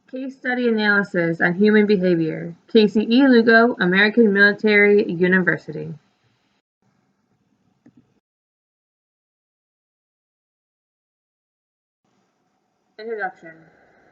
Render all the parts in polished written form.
Case Study Analysis on Human Behavior, Casey E. Lugo, American Military University. Introduction.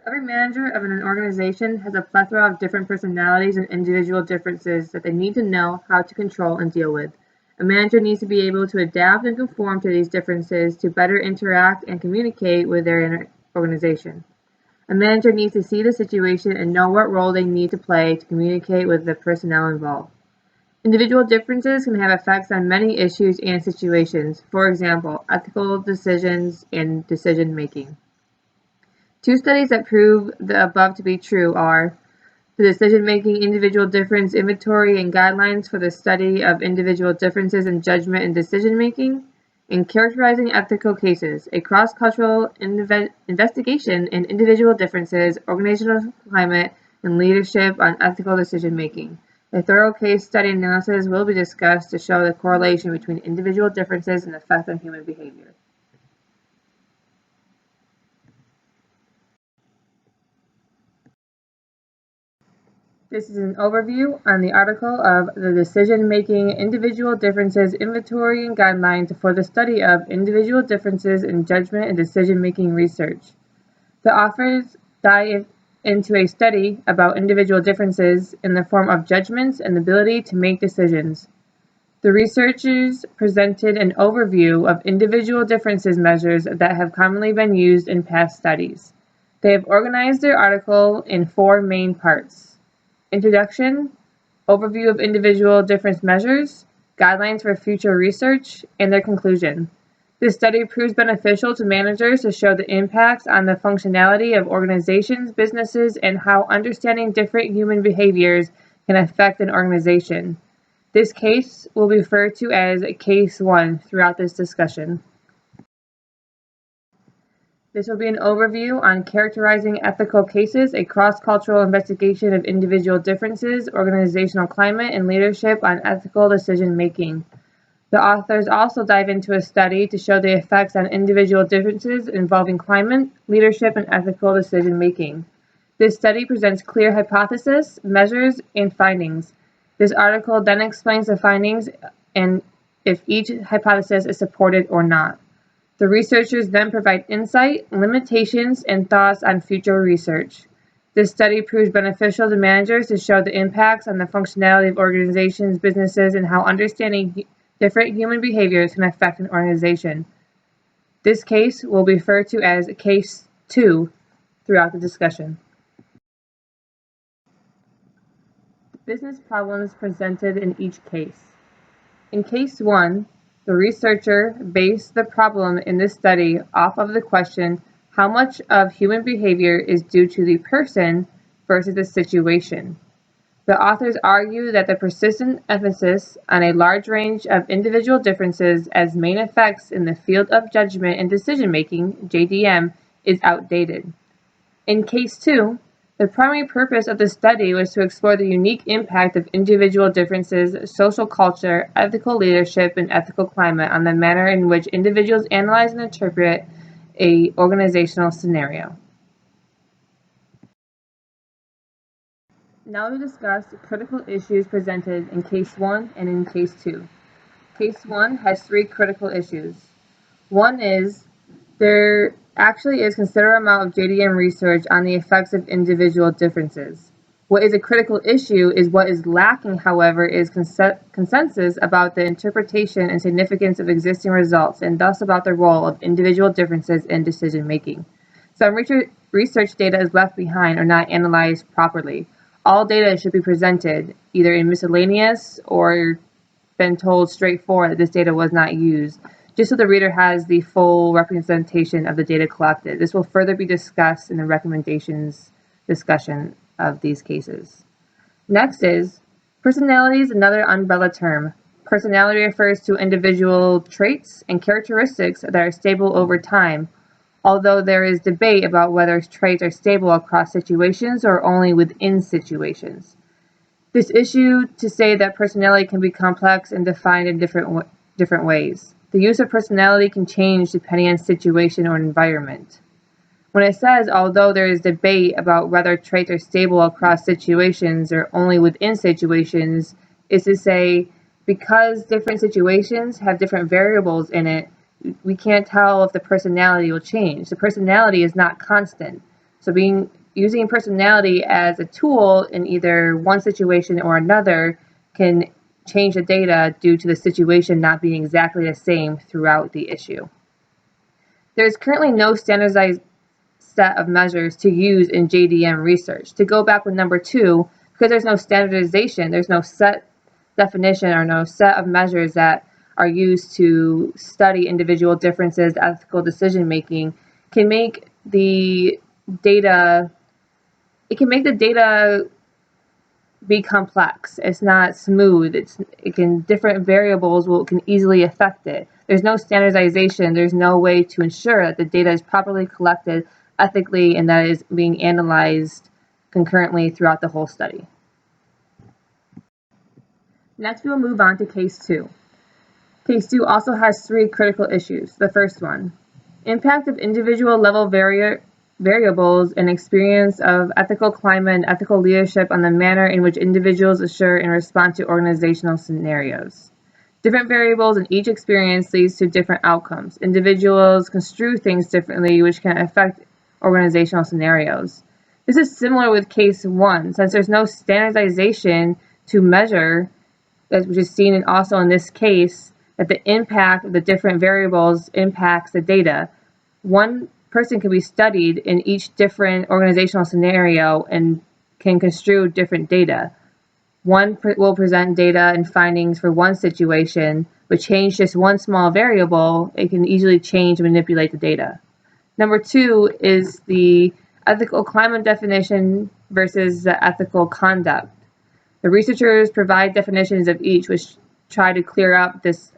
Every manager of an organization has a plethora of different personalities and individual differences that they need to know how to control and deal with. A manager needs to be able to adapt and conform to these differences to better interact and communicate with their organization. A manager needs to see the situation and know what role they need to play to communicate with the personnel involved. Individual differences can have effects on many issues and situations, for example, ethical decisions and decision making. Two studies that prove the above to be true are the Decision-Making Individual Difference Inventory and Guidelines for the Study of Individual Differences in Judgment and Decision-Making, and Characterizing Ethical Cases, a cross-cultural investigation in individual differences, organizational climate, and leadership on ethical decision-making. A thorough case study analysis will be discussed to show the correlation between individual differences and effect on human behavior. This is an overview on the article of the Decision-Making Individual Differences Inventory and Guidelines for the Study of Individual Differences in Judgment and Decision-Making Research. The authors dive into a study about individual differences in the form of judgments and the ability to make decisions. The researchers presented an overview of individual differences measures that have commonly been used in past studies. They have organized their article in four main parts. Introduction, overview of individual difference measures, guidelines for future research, and their conclusion. This study proves beneficial to managers to show the impacts on the functionality of organizations, businesses, and how understanding different human behaviors can affect an organization. This case will be referred to as Case 1 throughout this discussion. This will be an overview on characterizing ethical cases, a cross-cultural investigation of individual differences, organizational climate, and leadership on ethical decision-making. The authors also dive into a study to show the effects on individual differences involving climate, leadership, and ethical decision-making. This study presents clear hypotheses, measures, and findings. This article then explains the findings and if each hypothesis is supported or not. The researchers then provide insight, limitations, and thoughts on future research. This study proves beneficial to managers to show the impacts on the functionality of organizations, businesses, and how understanding different human behaviors can affect an organization. This case will be referred to as Case 2 throughout the discussion. Business problems presented in each case. In Case 1, the researcher based the problem in this study off of the question, how much of human behavior is due to the person versus the situation? The authors argue that the persistent emphasis on a large range of individual differences as main effects in the field of judgment and decision-making, JDM, is outdated. In Case 2, the primary purpose of the study was to explore the unique impact of individual differences, social culture, ethical leadership, and ethical climate on the manner in which individuals analyze and interpret an organizational scenario. Now we discuss critical issues presented in Case 1 and in Case 2. Case 1 has three critical issues. One is there actually is considerable amount of JDM research on the effects of individual differences. What is a critical issue is what is lacking, however, is consensus about the interpretation and significance of existing results and thus about the role of individual differences in decision making. Some research data is left behind or not analyzed properly. All data should be presented either in miscellaneous or been told straightforward that this data was not used, just so the reader has the full representation of the data collected. This will further be discussed in the recommendations discussion of these cases. Next is personality is another umbrella term. Personality refers to individual traits and characteristics that are stable over time, although there is debate about whether traits are stable across situations or only within situations. This issue to say that personality can be complex and defined in different ways. The use of personality can change depending on situation or environment. When it says, although there is debate about whether traits are stable across situations or only within situations, is to say, because different situations have different variables in it, we can't tell if the personality will change. The personality is not constant. So using personality as a tool in either one situation or another can change the data due to the situation not being exactly the same throughout the issue. There is currently no standardized set of measures to use in JDM research. To go back with number 2, because there's no standardization, there's no set definition or no set of measures that are used to study individual differences, ethical decision making, can make the data be complex. It's not smooth. Different variables can easily affect it. There's no standardization. There's no way to ensure that the data is properly collected ethically and that it is being analyzed concurrently throughout the whole study. Next, we will move on to case 2. Case 2 also has 3 critical issues. The first one, impact of individual level variables and experience of ethical climate and ethical leadership on the manner in which individuals assure and respond to organizational scenarios. Different variables in each experience leads to different outcomes. Individuals construe things differently, which can affect organizational scenarios. This is similar with case 1, since there's no standardization to measure, which is seen also in this case, that the impact of the different variables impacts the data. One person can be studied in each different organizational scenario and can construe different data. One will present data and findings for one situation, but change just one small variable, it can easily change and manipulate the data. Number 2 is the ethical climate definition versus the ethical conduct. The researchers provide definitions of each, which try to clear up this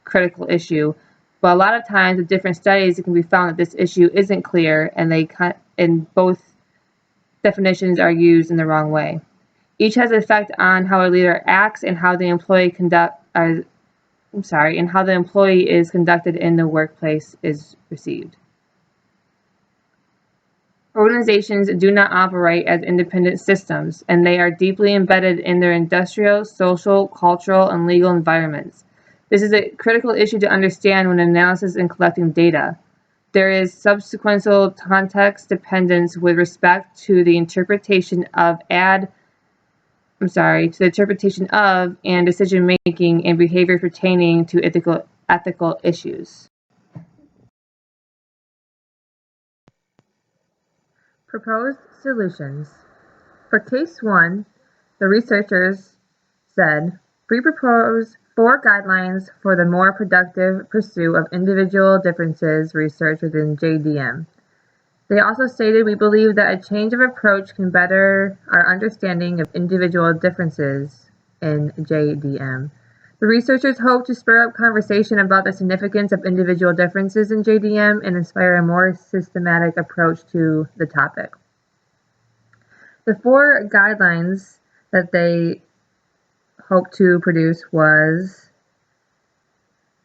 critical issue. But a lot of times with different studies, it can be found that this issue isn't clear and both definitions are used in the wrong way. Each has an effect on how a leader acts and how the employee is conducted in the workplace is received. Organizations do not operate as independent systems, and they are deeply embedded in their industrial, social, cultural, and legal environments. This is a critical issue to understand when analysis and collecting data. There is subsequential context dependence with respect to the interpretation of and decision making and behavior pertaining to ethical issues. Proposed solutions. For case 1, the researchers said, we propose 4 guidelines for the more productive pursuit of individual differences research within JDM. They also stated, we believe that a change of approach can better our understanding of individual differences in JDM. The researchers hope to spur up conversation about the significance of individual differences in JDM and inspire a more systematic approach to the topic. The 4 guidelines that they hope to produce was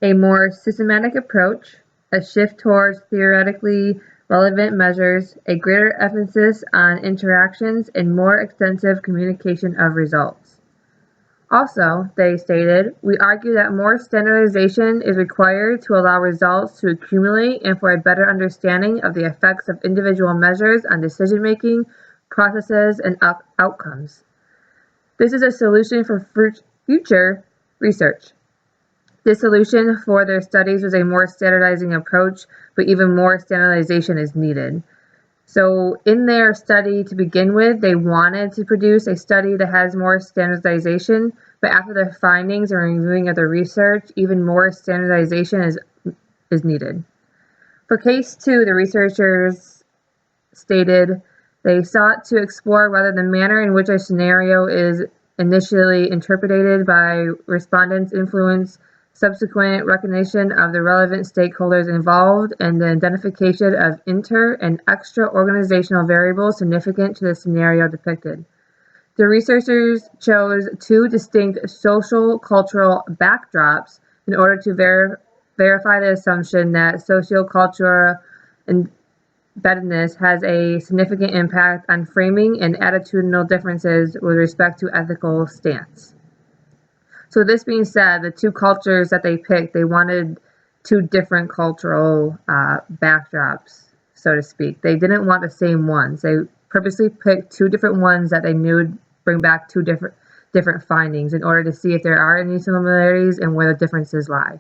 a more systematic approach, a shift towards theoretically relevant measures, a greater emphasis on interactions, and more extensive communication of results. Also, they stated, we argue that more standardization is required to allow results to accumulate and for a better understanding of the effects of individual measures on decision-making, processes, and outcomes. This is a solution for future research. This solution for their studies was a more standardizing approach, but even more standardization is needed. So in their study to begin with, they wanted to produce a study that has more standardization, but after their findings and reviewing of the research, even more standardization is needed. For case 2, the researchers stated they sought to explore whether the manner in which a scenario is initially interpreted by respondents influence subsequent recognition of the relevant stakeholders involved and the identification of inter- and extra-organizational variables significant to the scenario depicted. The researchers chose 2 distinct social cultural backdrops in order to verify the assumption that sociocultural embeddedness has a significant impact on framing and attitudinal differences with respect to ethical stance. So this being said, the two cultures that they picked, they wanted two different cultural backdrops, so to speak. They didn't want the same ones. They purposely picked two different ones that they knew would bring back two different findings in order to see if there are any similarities and where the differences lie.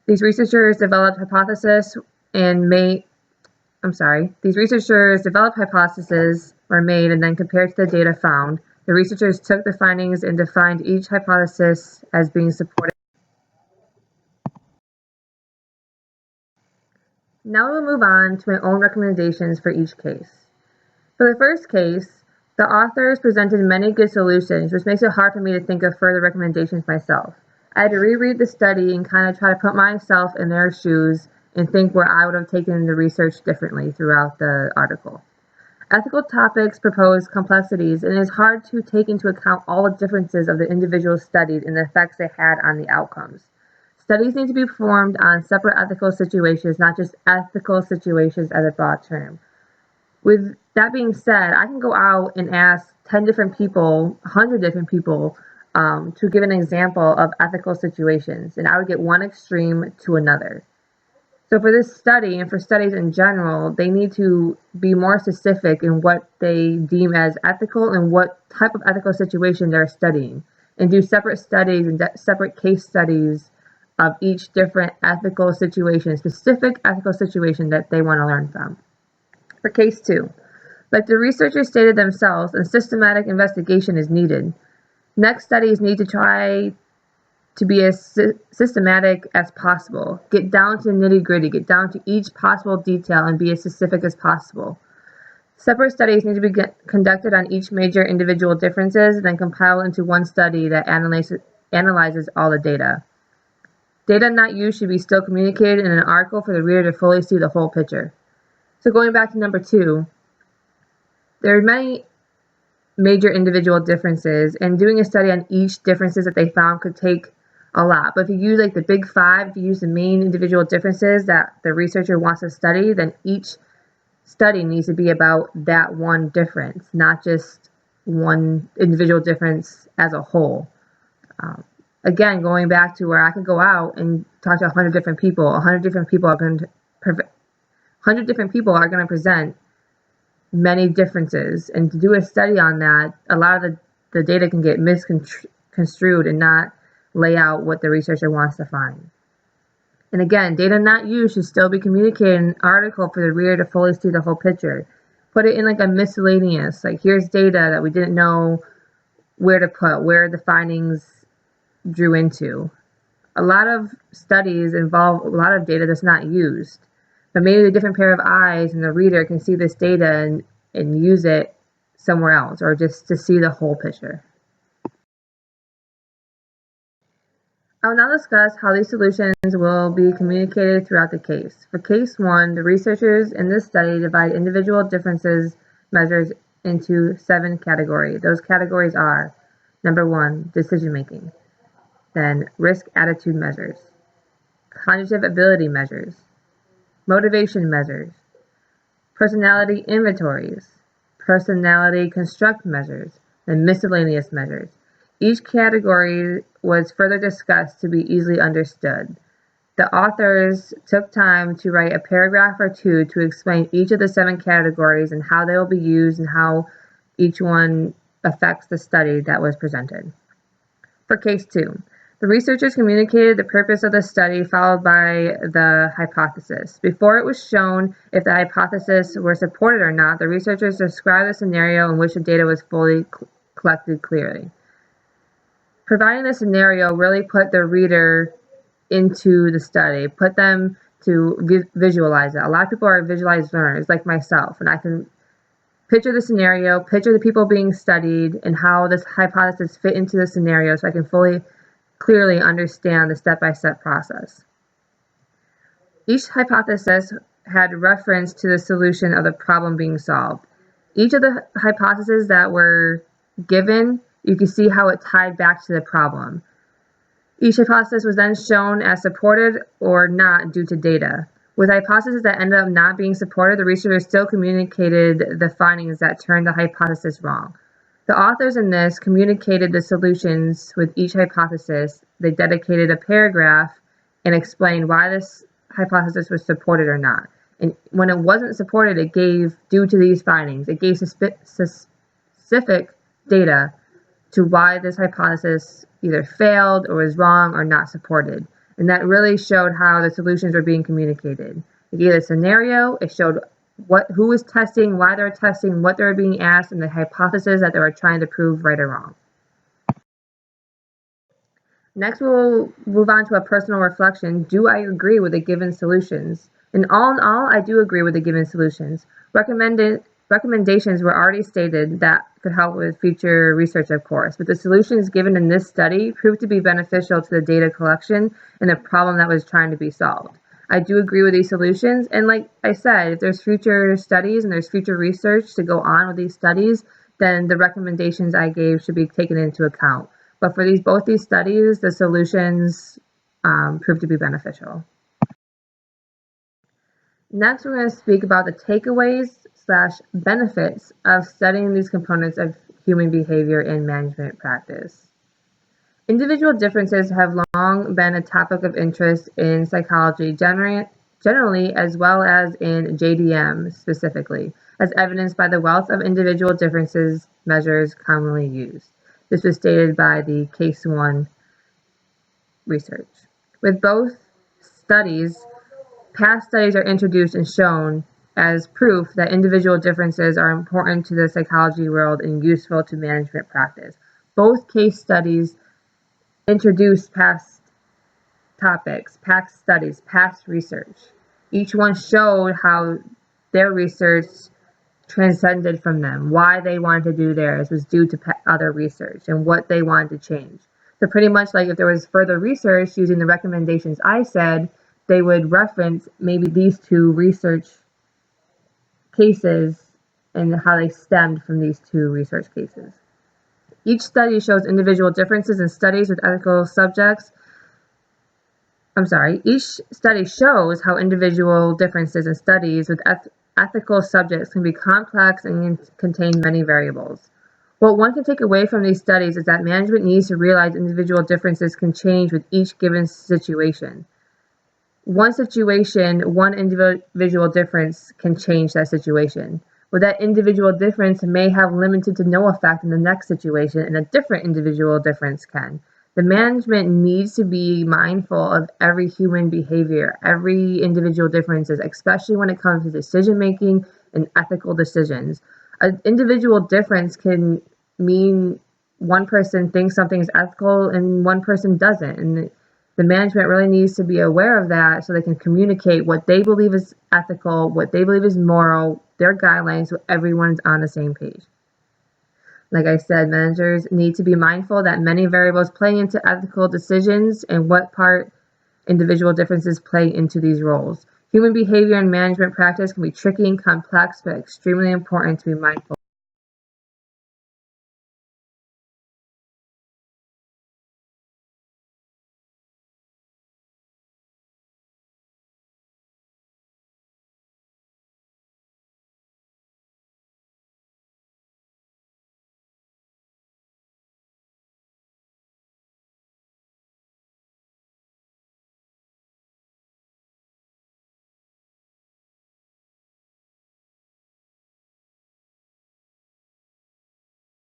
These researchers developed hypotheses were made and then compared to the data found. The researchers took the findings and defined each hypothesis as being supported. Now we'll move on to my own recommendations for each case. For the first case, the authors presented many good solutions, which makes it hard for me to think of further recommendations myself. I had to reread the study and kind of try to put myself in their shoes and think where I would have taken the research differently throughout the article. Ethical topics propose complexities, and it is hard to take into account all the differences of the individuals studied and the effects they had on the outcomes. Studies need to be performed on separate ethical situations, not just ethical situations as a broad term. With that being said, I can go out and ask 10 different people, 100 different people, to give an example of ethical situations, and I would get one extreme to another. So for this study, and for studies in general, they need to be more specific in what they deem as ethical and what type of ethical situation they're studying, and do separate studies and separate case studies of each different ethical situation, specific ethical situation that they want to learn from. For case 2, like the researchers stated themselves, a systematic investigation is needed. Next studies need to try to be as systematic as possible. Get down to the nitty-gritty, get down to each possible detail, and be as specific as possible. Separate studies need to be conducted on each major individual differences, and then compiled into one study that analyzes all the data. Data not used should be still communicated in an article for the reader to fully see the whole picture. So going back to number 2, there are many major individual differences, and doing a study on each differences that they found could take a lot. But if you use like the big 5, if you use the main individual differences that the researcher wants to study, then each study needs to be about that one difference, not just one individual difference as a whole. Again, going back to where I could go out and talk to 100 different people, 100 different people are going to present many differences, and to do a study on that, a lot of the data can get misconstrued and not lay out what the researcher wants to find. And again, data not used should still be communicated in an article for the reader to fully see the whole picture. Put it in like a miscellaneous, like here's data that we didn't know where to put, where the findings drew into. A lot of studies involve a lot of data that's not used, but maybe a different pair of eyes and the reader can see this data and use it somewhere else, or just to see the whole picture. I will now discuss how these solutions will be communicated throughout the case. For case 1, the researchers in this study divide individual differences measures into 7 categories. Those categories are: number 1, decision making, then risk attitude measures, cognitive ability measures, motivation measures, personality inventories, personality construct measures, and miscellaneous measures. Each category was further discussed to be easily understood. The authors took time to write a paragraph or 2 to explain each of the 7 categories and how they will be used and how each one affects the study that was presented. For case 2, the researchers communicated the purpose of the study followed by the hypothesis. Before it was shown if the hypothesis were supported or not, the researchers described the scenario in which the data was fully collected clearly. Providing the scenario really put the reader into the study, put them to visualize it. A lot of people are visualized learners like myself, and I can picture the scenario, picture the people being studied, and how this hypothesis fit into the scenario so I can fully clearly understand the step-by-step process. Each hypothesis had reference to the solution of the problem being solved. Each of the hypotheses that were given, you can see how it tied back to the problem. Each hypothesis was then shown as supported or not due to data. With hypotheses that ended up not being supported, the researchers still communicated the findings that turned the hypothesis wrong. The authors in this communicated the solutions with each hypothesis. They dedicated a paragraph and explained why this hypothesis was supported or not. And when it wasn't supported, it gave, due to these findings, it gave specific data to why this hypothesis either failed or was wrong or not supported. And that really showed how the solutions were being communicated. It gave a scenario, it showed who was testing, why they were testing, what they were being asked, and the hypothesis that they were trying to prove right or wrong. Next, we'll move on to a personal reflection. Do I agree with the given solutions? And all in all, I do agree with the given solutions. Recommendations were already stated that could help with future research, of course, but the solutions given in this study proved to be beneficial to the data collection and the problem that was trying to be solved. I do agree with these solutions, and like I said, if there's future studies and there's future research to go on with these studies, then the recommendations I gave should be taken into account. But for both these studies, the solutions proved to be beneficial. Next, we're going to speak about the takeaways/benefits of studying these components of human behavior in management practice. Individual differences have long been a topic of interest in psychology generally, as well as in JDM specifically, as evidenced by the wealth of individual differences measures commonly used. This was stated by the Case 1 research. With both studies, past studies are introduced and shown as proof that individual differences are important to the psychology world and useful to management practice. Both case studies introduced past topics, past studies, past research. Each one showed how their research transcended from them. Why they wanted to do theirs was due to other research and what they wanted to change. So pretty much like if there was further research using the recommendations I said, they would reference maybe these two research cases and how they stemmed from these two research cases. Each study shows individual differences in studies with ethical subjects. Each study shows how individual differences in studies with ethical subjects can be complex and contain many variables. What one can take away from these studies is that management needs to realize individual differences can change with each given situation. One situation, one individual difference can change that situation. But that individual difference may have limited to no effect in the next situation, and a different individual difference can. The management needs to be mindful of every human behavior, every individual differences, especially when it comes to decision making and ethical decisions. An individual difference can mean one person thinks something is ethical and one person doesn't. And the management really needs to be aware of that so they can communicate what they believe is ethical, what they believe is moral, their guidelines, so everyone's on the same page. Like I said, managers need to be mindful that many variables play into ethical decisions and what part individual differences play into these roles. Human behavior and management practice can be tricky and complex, but extremely important to be mindful